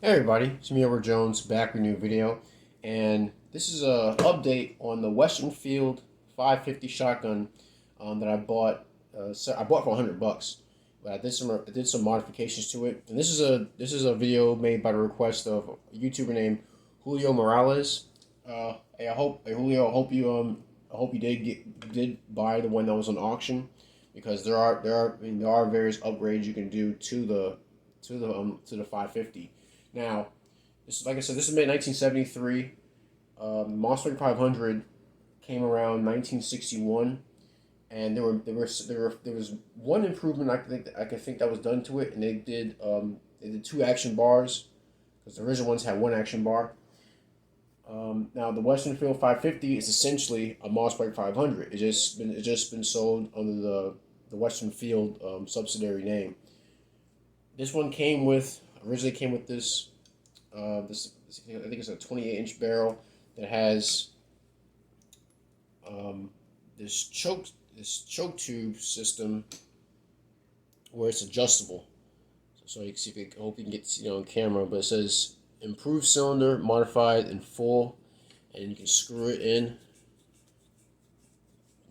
Hey everybody, it's me over Jones back with a new video, and this is a update on the Western Field 550 shotgun that I bought. I bought for $100, but I did some modifications to it, and this is a video made by the request of a YouTuber named Julio Morales. Hey Julio, I hope you did buy the one that was on auction, because there are various upgrades you can do to the 550. Now, like I said, this is made in 1973. Mossberg 500 came around 1961, and there was one improvement I can think that was done to it, and they did two action bars, because the original ones had one action bar. Now the Western Field 550 is essentially a Mossberg 500. It's just been sold under the Western Field subsidiary name. This one originally came with this I think it's a 28-inch barrel that has um, this choke tube system where it's adjustable. So you can see if I hope you can get on camera, but it says improved cylinder modified in full, and you can screw it in.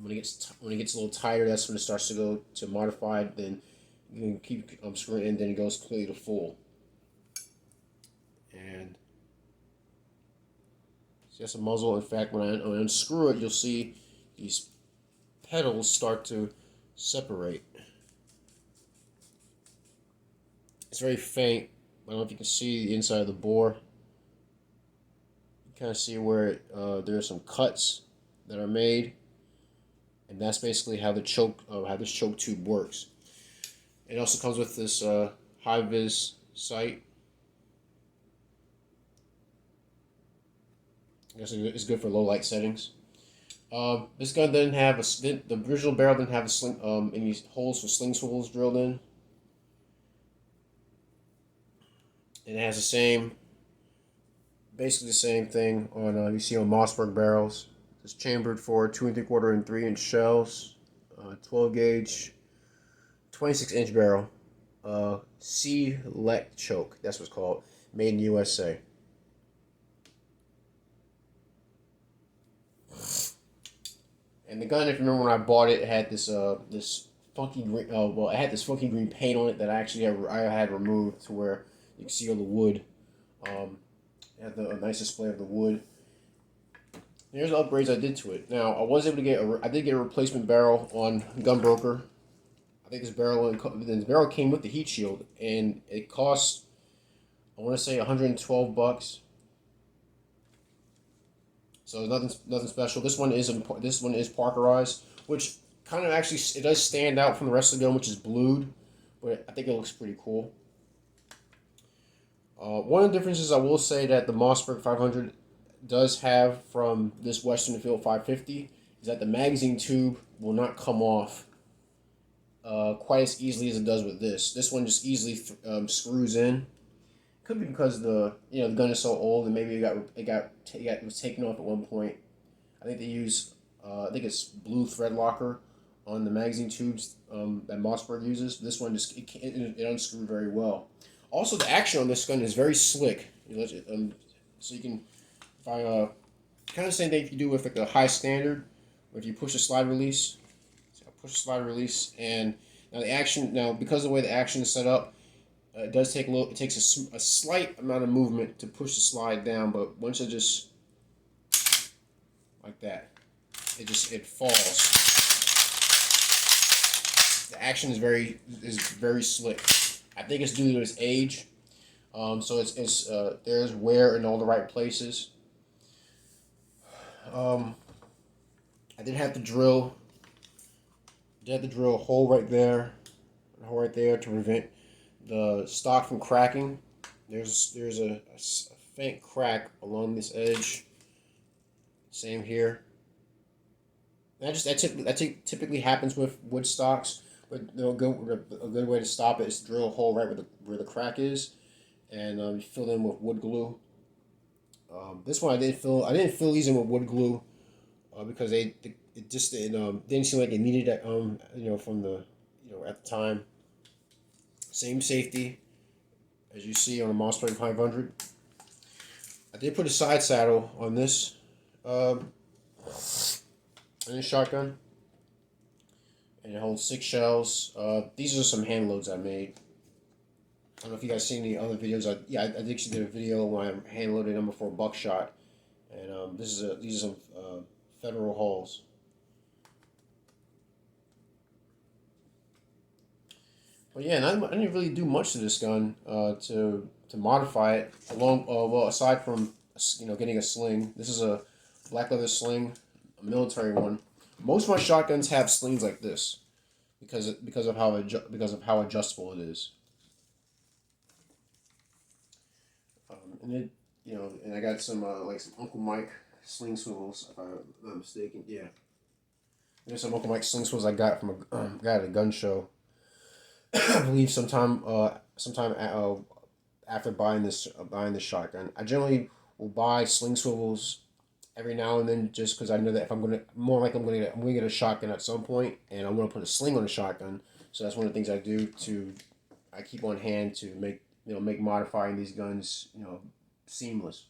When it gets a little tighter, that's when it starts to go to modified. Then you can keep screwing in, then it goes completely to full. And it's just a muzzle. In fact, when I unscrew it, you'll see these petals start to separate. It's very faint. I don't know if you can see the inside of the bore. You kind of see where there are some cuts that are made, and that's basically how how this choke tube works. It also comes with this high vis sight. I guess it's good for low light settings. This gun didn't have the original barrel didn't have any holes for sling swivels drilled in. And it has basically the same thing on you see on Mossberg barrels. It's chambered for 2 3/4 and 3-inch shells, 12 gauge, 26-inch barrel, c-lect choke. That's what's called. Made in USA. And the gun, if you remember when I bought it, it had this funky green. Well, it had this funky green paint on it that I had removed to where you can see all the wood. It had a nice display of the wood. Here's the upgrades I did to it. Now I was able to I did get a replacement barrel on Gunbroker. I think this barrel came with the heat shield, and it cost, I want to say, $112. So nothing special. This one is Parkerized, which kind of actually it does stand out from the rest of the gun, which is blued, but I think it looks pretty cool. One of the differences I will say that the Mossberg 500 does have from this Western Field 550 is that the magazine tube will not come off quite as easily as it does with this. This one just easily screws in. Could be because the gun is so old, and maybe it was taken off at one point. I think they use I think it's blue thread locker on the magazine tubes that Mossberg uses. This one it unscrewed very well. Also, the action on this gun is very slick. So you can find kind of the same thing if you do with like a high standard, where if you push a slide release, so I push a slide release, and now because of the way the action is set up. It does take it takes a slight amount of movement to push the slide down, but once it just like that, it falls. The action is very slick. I think it's due to its age. So there's wear in all the right places. I did have to drill. A hole right there, to prevent the stock from cracking. There's a faint crack along this edge. Same here. That typically happens with wood stocks, but a good way to stop it is to drill a hole right where the crack is, and you fill in with wood glue. This one I didn't fill these in with wood glue because it didn't seem like it needed it. From the at the time. Same safety as you see on the Mossberg 500. I did put a side saddle on this, in this shotgun, and it holds 6 shells. These are some hand loads I made. I don't know if you guys seen any other videos. I actually did a video when I hand loaded number 4 buckshot, and these are some Federal hulls. But yeah, and I didn't really do much to this gun to modify it. Well, aside from getting a sling. This is a black leather sling, a military one. Most of my shotguns have slings like this because of how adjustable it is. And it and I got some like some Uncle Mike Sling Swivels, if I'm not mistaken. Yeah, there's some Uncle Mike Sling Swivels I got from a guy at a gun show. I believe sometime after buying this shotgun. I generally will buy Sling Swivels every now and then, just because I know that if I'm gonna get a shotgun at some point, and I'm gonna put a sling on a shotgun. So that's one of the things I keep on hand to make modifying these guns seamless.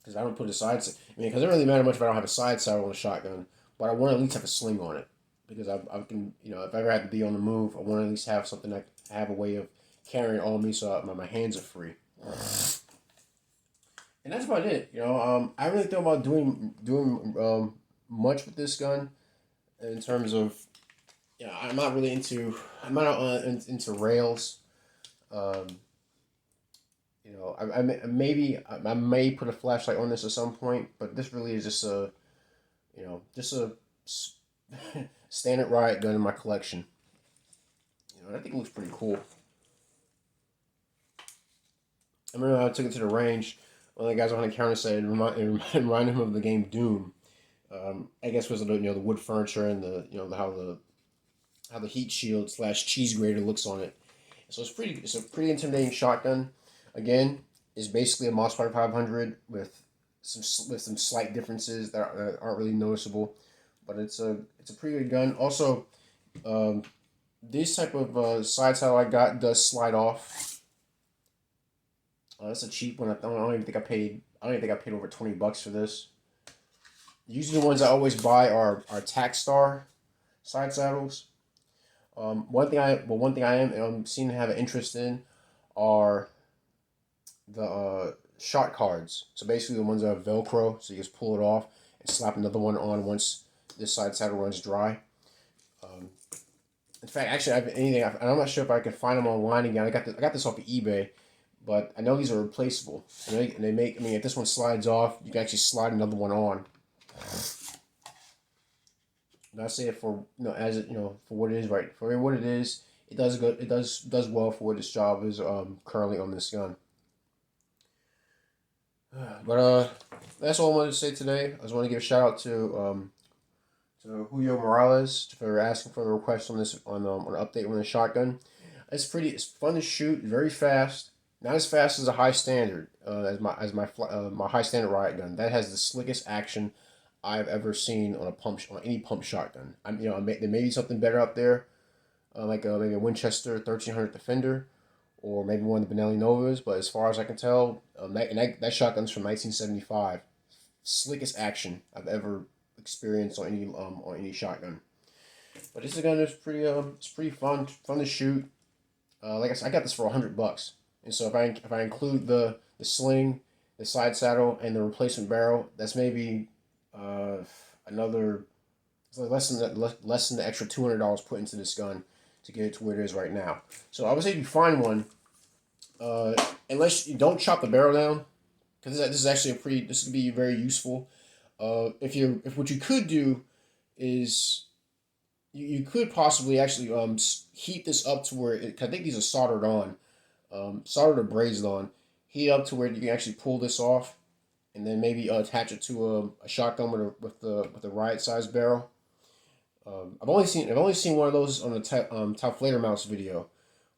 Because I don't put a side. I mean, because it doesn't really matter much if I don't have a side saddle on a shotgun, but I want to at least have a sling on it, because I can if I ever have to be on the move, I want to at least have something that I have a way of carrying on me, so my hands are free. And that's about it. I really thought about doing much with this gun in terms of I'm not really into into rails. Um, I may put a flashlight on this at some point, but this really is just a standard riot gun in my collection. I think it looks pretty cool. I remember I took it to the range. One of the guys on the counter said it reminded him of the game Doom. I guess was the wood furniture and how the heat shield / cheese grater looks on it. So it's a pretty intimidating shotgun. Again, it's basically a Mossberg 500 with some slight differences that aren't really noticeable, but it's a pretty good gun. Also, this type of side saddle I got does slide off. That's a cheap one. I don't even think I paid over $20 for this. Usually the ones I always buy are Takstar side saddles. One thing I am seem to have an interest in are the shot cards. So basically the ones that have Velcro, so you just pull it off and slap another one on once this side saddle runs dry. In fact, actually, I'm not sure if I can find them online again. I got this off of eBay, but I know these are replaceable. And they make. I mean, if this one slides off, you can actually slide another one on. And I say it for for what it is, right? For what it is, it does good. It does well for what its job is currently on this gun. But that's all I wanted to say today. I just want to give a shout out to Julio Morales for asking for the request on an update on the shotgun. It's fun to shoot, very fast. Not as fast as a high standard, as my high standard riot gun. That has the slickest action I've ever seen on any pump shotgun. There may be something better out there, like maybe a Winchester 1300 Defender, or maybe one of the Benelli Novas. But as far as I can tell, that shotgun's from 1975. Slickest action I've ever experienced on any shotgun. But this gun is pretty fun to shoot. Like I said, I got this for $100. And so if I include the sling, the side saddle, and the replacement barrel, that's maybe another less than the extra $200 put into this gun to get it to where it is right now. So I would say if you find one, unless you don't chop the barrel down, because this is actually this could be very useful. If what you could do is you could possibly actually heat this up to where I think these are soldered on. Soldered or brazed on, heat up to where you can actually pull this off, and then maybe attach it to a shotgun with the riot size barrel. I've only seen one of those on the Top Flater Mouse video,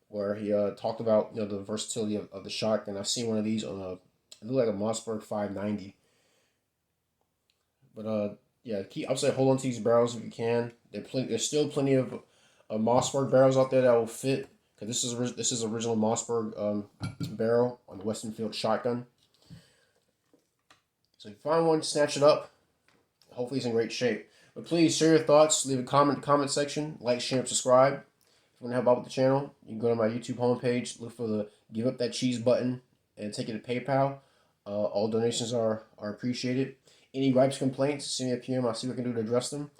where he talked about the versatility of the shotgun. I've seen one of these on it looked like a Mossberg 590. But yeah, I'll say hold on to these barrels if you can. There's still plenty of Mossberg barrels out there that will fit. because this is original Mossberg barrel on the Westernfield shotgun. So if you find one, snatch it up. Hopefully it's in great shape. But please share your thoughts. Leave a comment section. Like, share, and subscribe. If you want to help out with the channel, you can go to my YouTube homepage. Look for the Give Up That Cheese button and take it to PayPal. All donations are appreciated. Any gripes, complaints, send me a PM. I'll see what I can do to address them.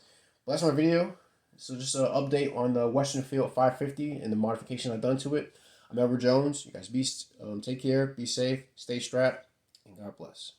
But that's my video. So just an update on the Westernfield 550 and the modifications I've done to it. I'm Edward Jones. You guys take care, be safe, stay strapped, and God bless.